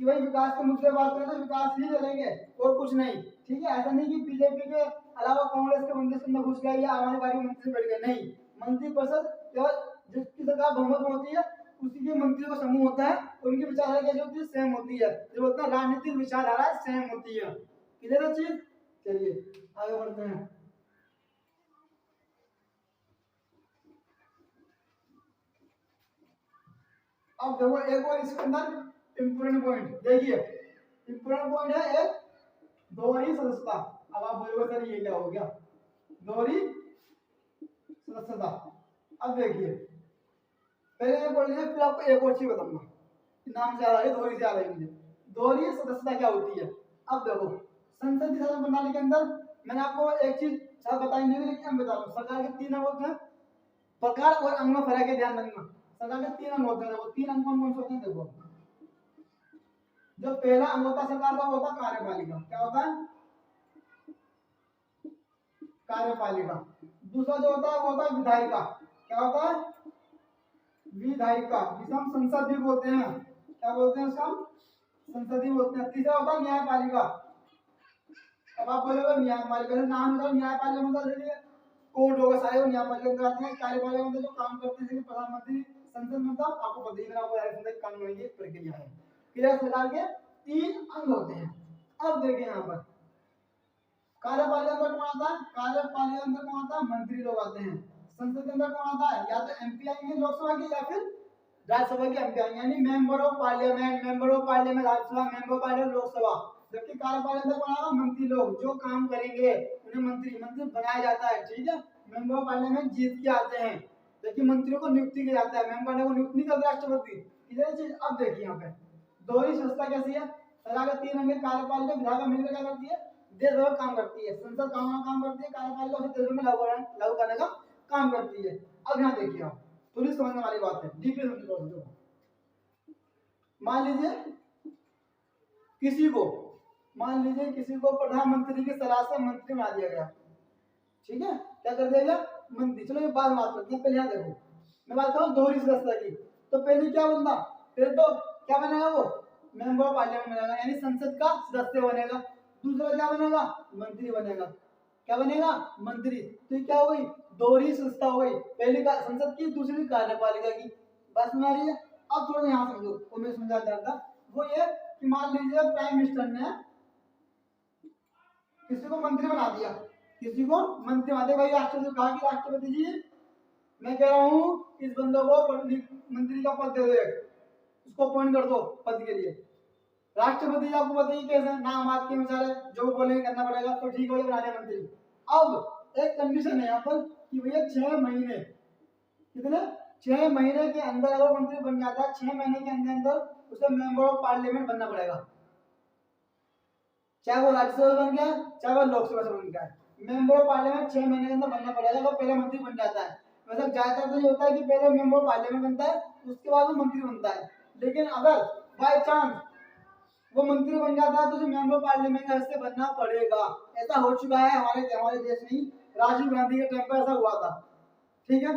कि भाई विकास के मुद्दे बात करें तो विकास ही चलेंगे और कुछ नहीं, ठीक है। ऐसा नहीं कि बीजेपी के अलावा कांग्रेस के बंदे से घुस गए या आम आदमी पार्टी के मंत्री से बैठ गए, नहीं। मंत्रिपरिषद केवल जिसकी सरकार बहुमत में होती है उसी के मंत्रियों का समूह होता है, उनकी विचारधारा कैसी होती है? सेम होती है। जो होता है राजनीतिक विचारधारा सेम होती है। क्लियर है चीज? चलिए आगे बढ़ते हैं। अब देखो एक और इसके अंदर इंपोर्टेंट पॉइंट देखिए। इंपोर्टेंट पॉइंट है एक दोहरी सदस्यता। अब आप बोलोगे सर ये क्या हो गया? दोहरी सदस्यता। अब देखिए पहले ये बोल रहे फिर आपको एक और चीज बताऊंगा, नाम से आ रहा है, दोहरी से आ रहा है मुझे। दोहरी सदस्यता क्या होती है? अब देखो संसदीय शासन प्रणाली के अंदर मैंने आपको एक चीज शायद बताई नहीं, लेकिन मैं बता रहा हूँ। सरकार के 3 अंग होते हैं, प्रकार और अंग में फर्क है, ध्यान रखना। सरकार के 3 अंग होते हैं, वो 3 अंग कौन कौन से होते हैं? देखो जो पहला अंग होता है सरकार का वो होता है कार्यपालिका। क्या होता है? कार्यपालिका। दूसरा जो होता है वो होता है विधायिका। क्या होता है? विधायिका, जिसे हम संसद भी बोलते हैं। क्या बोलते हैं उसको? संसद ही बोलते हैं। तीसरा होता है न्यायपालिका। अब आप बोलोगे न्यायपालिका से नाम मतलब न्यायपालिका मतलब देखिए कोर्ट होगा, सारे वो न्यायपालिका अंदर आते हैं। कार्यपालिका मतलब जो काम करते हैं जैसे प्रधानमंत्री, संसद मतलब आपको पता ही है, आपको संसद कानून की प्रक्रिया है। क्लियर? सरकार के 3 अंग होते हैं। अब देखिए यहाँ पर कार्यपालिका अंदर कौन आता है? कार्यपालिका अंदर कौन आता है? मंत्री लोग आते हैं। संसद के अंदर कौन आता है? या तो एमपी आएंगे लोकसभा के, या फिर राज्यसभा के एमपी आएंगे, यानी member of parliament, member of parliament Rajya Sabha, member of parliament Lok Sabha. जबकि कार्यपालिका अंदर कौन आएगा? मंत्री लोग, जो काम करेंगे उन्हें मंत्री मंत्री बनाया जाता है। ठीक है? मेंबर ऑफ पार्लियामेंट जीत के आते हैं, जबकि मंत्रियों को नियुक्ति किया जाता है। मेंबर को नियुक्त नहीं करता राष्ट्रपति। इधर चीज अब देखिए यहाँ पे दोहरी संस्था कैसी है? सरकार के 3 अंग कार्यपालिका विधायिका मिलकर क्या करती है? देश भर काम करती है। संसद काम करती है, कार्यपालिका उसे देश में लागू करने का काम करती है। अब यहाँ देखिए आप थोड़ी समझने वाली बात है, डीपली समझो। मान लीजिए किसी को प्रधानमंत्री की सलाह से मंत्री बना दिया गया। ठीक है? क्या कर दिया गया? मंत्री। चलो ये बाद में बात करते हैं, पहले यहाँ देखो मैं बात करूँ दोहरी सदस्यता की। तो पहले क्या बनता? फिर तो क्या बनेगा? वो मेंबर ऑफ पार्लियामेंट बनेगा, यानी संसद का सदस्य बनेगा। दूसरा क्या बनेगा? मंत्री बनेगा। क्या बनेगा? मंत्री। तो ये क्या हो गई? दोहरी संस्था हो गई, पहली का संसद की, दूसरी कार्यपालिका की। बस में आ रही है? अब थोड़ा यहाँ समझो, वो मैं समझा था वो ये कि मान लीजिए प्राइम मिनिस्टर ने किसी को मंत्री बना दिया, किसी को मंत्री बना दिया। भाई राष्ट्रपति कहा कि राष्ट्रपति जी मैं कह रहा हूँ इस बंदे को मंत्री का पद दे दो, उसको अपॉइंट कर दो पद के लिए। राष्ट्रपति जी आपको बताइए कैसे, नाम आपके अनुसार है, जो बोलेंगे करना पड़ेगा। तो ठीक है, बना दिया मंत्री। अब एक कंडीशन है यहाँ पर कि भैया 6 महीने, कितने? 6 महीने के अंदर अगर मंत्री बन जाता है, 6 महीने के अंदर अंदर उसे मेंबर ऑफ पार्लियामेंट बनना पड़ेगा। चाहे वो राज्यसभा बन गया, चाहे वो लोकसभा से बन गया, मेंबर ऑफ पार्लियामेंट 6 महीने के अंदर बनना पड़ेगा। वो पहले मंत्री बन जाता है। मतलब ज्यादातर तो ये होता है कि पहले मेंबर ऑफ पार्लियामेंट बनता है, उसके बाद वो मंत्री बनता है। लेकिन अगर बाय चांस वो मंत्री बन जाता है तो उसे मेंबर ऑफ पार्लियामेंट से बनना पड़ेगा। ऐसा हो चुका है हमारे देश में, राजीव गांधी के टाइम पर ऐसा हुआ था। ठीक है?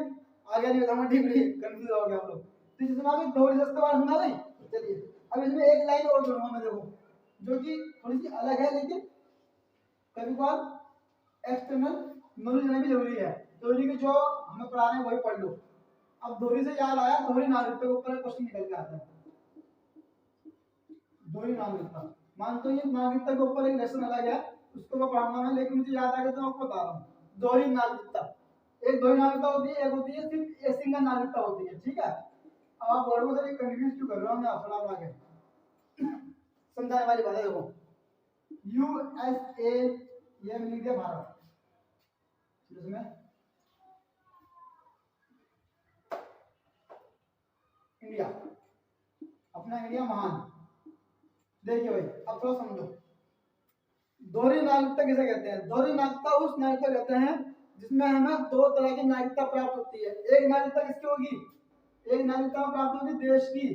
आगे नहीं बताऊंगा, डीपली कंफ्यूज हो गया आप लोग। तो जितना भी दोहरी सदस्यता बात सुना भाई। चलिए अब इसमें एक लाइन और जोड़ूंगा मैं, देखो जो कि थोड़ी सी अलग है, लेकिन कभी कभार एक्सटर्नल नॉलेज लेना भी जरूरी है। दोहरी के जो हमें पढ़ा रहे हैं वही पढ़ लो। अब दोहरी से याद आया, दोहरी नागरिकता के ऊपर क्वेश्चन निकल के आता है। दोहरी नागरिकता, मान तो ये नागरिकता के ऊपर एक लेसन अलग है, उसको मैं पढ़ाऊंगा मैं, लेकिन मुझे याद आ गया तो मैं आपको बता रहा हूँ। दोहरी नागरिकता, एक दोहरी नागरिकता होती है, एक होती है सिर्फ एक सिंगल नागरिकता होती है। ठीक है? अब आप वर्डों से कंफ्यूज क्यों कर रहे हो? मैं आपको आगे समझाने वाली बात है। देखो यूएसए, ये मिल गया भारत, जिसमें इंडिया, अपना इंडिया महान। देखिए भाई अब थोड़ा समझो, दोहरी नागरिकता किसे कहते हैं? दोहरी नागरिकता उस नागरिकता कहते हैं जिसमें हमें 2 तरह की नागरिकता प्राप्त होती है। एक नागरिकता किसकी होगी? एक नागरिकता प्राप्त होगी देश की।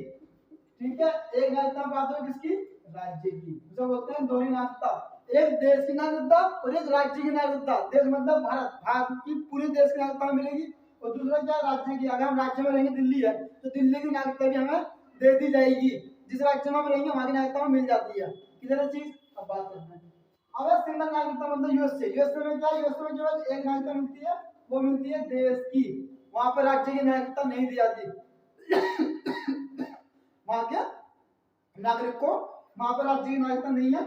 ठीक है? एक नागरिकता प्राप्त होगी किसकी? राज्य की। जिसे बोलते हैं दोहरी नागरिकता। एक देश की नागरिकता और एक राज्य की नागरिकता। देश मतलब भारत, भारत की पूरे देश की नागरिकता मिलेगी। और दूसरा क्या? राज्य की। अगर हम राज्य में रहेंगे, दिल्ली है, तो दिल्ली की नागरिकता भी हमें दे दी जाएगी। जिस राज्य में हम रहेंगे वहां की नागरिकता मिल जाती है। किधर चीज अब बात करते हैं। अब सिंगल नागरिकता मतलब यूएसए। यूएसए में क्या? यूएसए में केवल एक नागरिकता मिलती है, वो मिलती है देश की। वहां पर राज्य की नागरिकता नहीं दी जाती। वहां के नागरिक को वहां पर राज्य की नागरिकता नहीं है,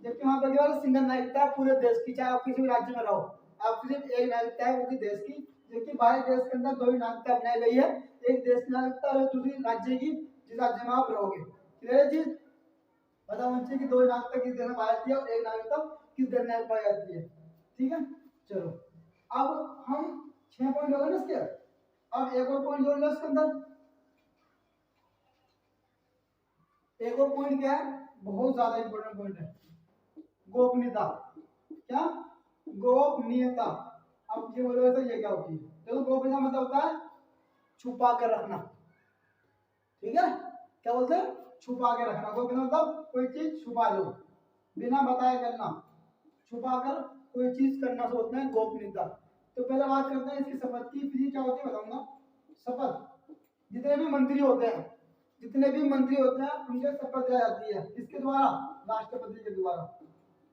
जबकि वहां पर केवल सिंगल नागरिकता है पूरे देश की। चाहे आप किसी भी राज्य में रहो, आप सिर्फ एक नागरिकता है, वो भी देश की। जबकि भारत देश के अंदर 2 नागरिकता अपनाई गई है, एक देश की नागरिकता और दूसरी राज्य की, जिस राज्य में आप रहोगे। क्लियर चीज? पता होना चाहिए कि 2 नागरिकता किस देश में पाई जाती है और एक नागरिकता किस देश में पाई जाती है। ठीक है? चलो अब हम 6 पॉइंट हो गए ना इसके। अब एक और पॉइंट जोड़ लो इसके अंदर। एक और पॉइंट क्या है? बहुत ज्यादा इंपॉर्टेंट पॉइंट है, गोपनीयता। क्या? गोपनीयता। अब ये बोलोगे तो ये क्या होती है? देखो गोपनीयता मतलब होता है छुपा कर रखना। ठीक है? क्या बोलते हैं? छुपा के रखना। गोपनीयता मतलब कोई चीज छुपा लो, बिना बताए करना, छुपा कर कोई चीज करना से होता है गोपनीयता। तो पहले बात करते हैं इसकी शपथ की, फिर ये क्या होती है बताऊंगा। शपथ, जितने भी मंत्री होते हैं, जितने भी मंत्री होते हैं उनके शपथ दिलाई जाती है, किसके द्वारा? राष्ट्रपति के द्वारा।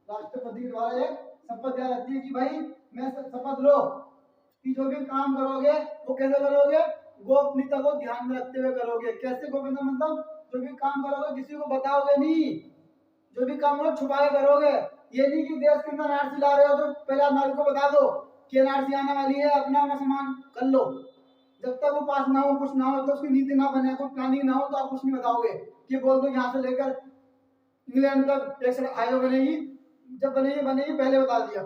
राष्ट्रपति के द्वारा एक शपथ दिलाई जाती है कि भाई मैं शपथ लो कि जो भी काम करोगे वो कैसे करोगे? गोपनीयता को ध्यान में रखते हुए करोगे। कैसे गोपनीयता? मतलब जो भी काम करोगे किसी को बताओगे नहीं, जो भी काम करोगे छुपा के करोगे। ये नहीं कि देश के अंदर एनआरसी ला रहे हो तो पहले आप नागरिक को बता दो कि एनआरसी आने वाली है, अपना अपना सामान कर लो। जब तक वो पास ना हो, कुछ ना हो, तो उसकी नीति ना बने, कोई प्लानिंग ना हो, तो आप कुछ नहीं बताओगे कि बोल दो यहाँ से लेकर इंग्लैंड तक एक सड़क हाईवे बनेगी, जब बनेगी बनेगी पहले बता दिया।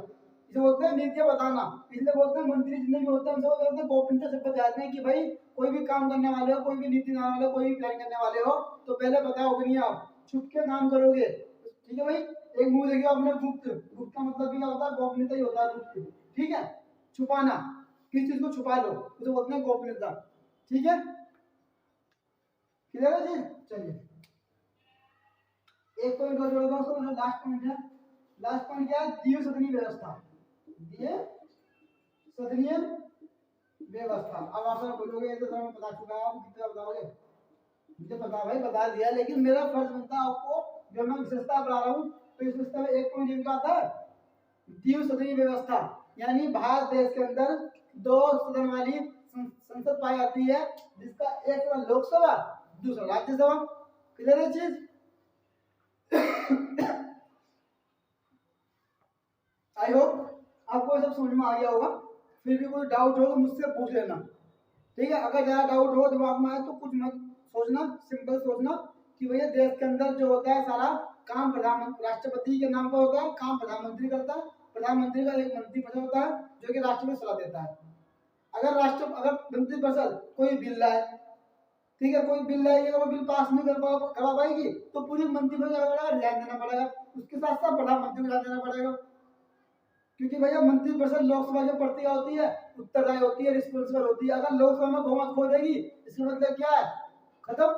इसे बोलते हैं नीतियां बताना। इसलिए बोलते हैं मंत्री जितने भी होते हैं उनसे बोलते हैं गोपनीयता शपथ दिलाते हैं कि भाई कोई भी काम करने वाले हो, कोई भी नीति बनाने वाले हो, कोई भी प्लान करने वाले हो तो पहले बताओगे नहीं, आप छुप के काम करोगे। ठीक है भाई, एक मुंह देखिए आपने गुप्त, गुप्त का मतलब भी क्या होता है? गोपनीयता ही होता है गुप्त। ठीक है, छुपाना, किस चीज को छुपा लो उसे बोलते हैं गोपनीयता। ठीक है, क्लियर है जी? चलिए एक पॉइंट और जोड़ेगा उसको, मतलब लास्ट पॉइंट है। लास्ट पॉइंट क्या है? द्विसदनीय व्यवस्था। द्विसदनीय व्यवस्था। अब आप लोग बोलोगे ये तो सर मैं बता चुका है, आप कितना बताओगे? मुझे पता भाई, बता दिया, लेकिन मेरा फर्ज बनता है आपको, जब मैं विशेषता पढ़ा रहा हूँ तो इस विशेषता में एक पॉइंट ये आता है द्विसदनीय व्यवस्था, यानी भारत देश के अंदर दो सदन वाली संसद पाई जाती है, जिसका एक सदन लोकसभा, दूसरा राज्यसभा। क्लियर है चीज? आई होप आपको सब समझ में आ गया होगा। फिर भी कोई डाउट हो तो मुझसे पूछ लेना। ठीक है, अगर ज्यादा डाउट हो दिमाग में आए तो कुछ मत सोचना, सिंपल सोचना कि भैया देश के अंदर जो होता है सारा काम प्रधानमंत्री, राष्ट्रपति के नाम पर होता है, काम प्रधानमंत्री करता है। प्रधानमंत्री का एक मंत्री परिषद होता है जो कि राष्ट्रपति सलाह देता है। अगर मंत्री परिषद कोई बिल लाए, ठीक है, कोई बिल लाएगी, अगर वो बिल पास नहीं करवा पाएगी तो पूरी मंत्री परिषद रिजाइन देना पड़ेगा, उसके साथ साथ प्रधानमंत्री को रिजाइन देना पड़ेगा। क्योंकि भैया मंत्री परिषद लोकसभा की प्रतिया होती है, उत्तरदायी होती है, रिस्पॉन्सिबल होती है। अगर लोकसभा में बहुमत खो देगी इसका मतलब क्या है? खत्म।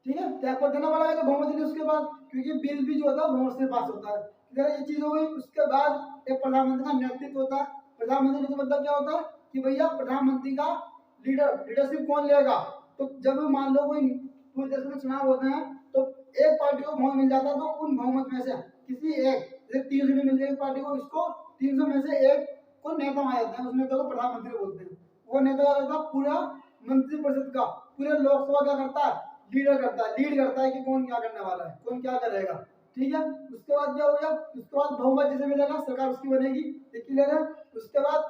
ठीक है, त्यागपत्र देना पड़ेगा बहुमत नहीं उसके बाद, क्योंकि बिल भी जो होता है बहुमत से पास होता है। इधर ये चीज हो गई। उसके बाद एक प्रधानमंत्री का नेतृत्व होता है। प्रधानमंत्री का मतलब क्या होता है कि भैया प्रधानमंत्री का लीडरशिप कौन लेगा? तो जब मान लो कोई पूरे देश में चुनाव होते हैं तो एक पार्टी को बहुमत मिल जाता है, तो उन बहुमत में से किसी एक, जैसे 300 में मिल जाएगी पार्टी को, इसको 300 में से एक को नेता माना जाता है, उस नेता को प्रधानमंत्री बोलते हैं। वो नेता क्या करता है? पूरा मंत्री परिषद का, पूरे लोकसभा क्या करता है? लीड करता है कि कौन क्या करने वाला है, कौन क्या करेगा। ठीक है, उसके बाद क्या हो गया? उसके बाद बहुमत जिसे मिलेगा सरकार उसकी बनेगी। क्लियर है? उसके बाद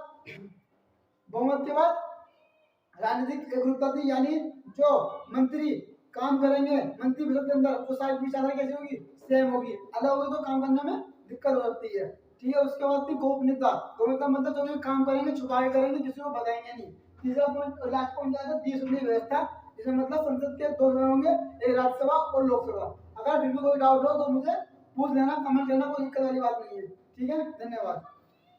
बहुमत के बाद राजनीतिक एकरूपता थी, यानी जो मंत्री काम करेंगे मंत्री परिषद के अंदर वो सारी विचारधारा कैसी होगी? सेम होगी। अलग होगी तो काम करने में दिक्कत हो सकती है। ठीक है, उसके बाद थी गोपनीयता। गोपनीयता मतलब जो भी काम करेंगे छुपा के करेंगे, किसी को बताएंगे नहीं। तीसरा पॉइंट, लास्ट पॉइंट क्या था? द्विसदनीय व्यवस्था, जिसमें मतलब संसद के दो सदन होंगे, एक राज्यसभा और लोकसभा। अगर फिर भी कोई डाउट हो तो मुझे पूछ लेना, कमेंट करना, कोई दिक्कत वाली बात नहीं है। ठीक है, धन्यवाद।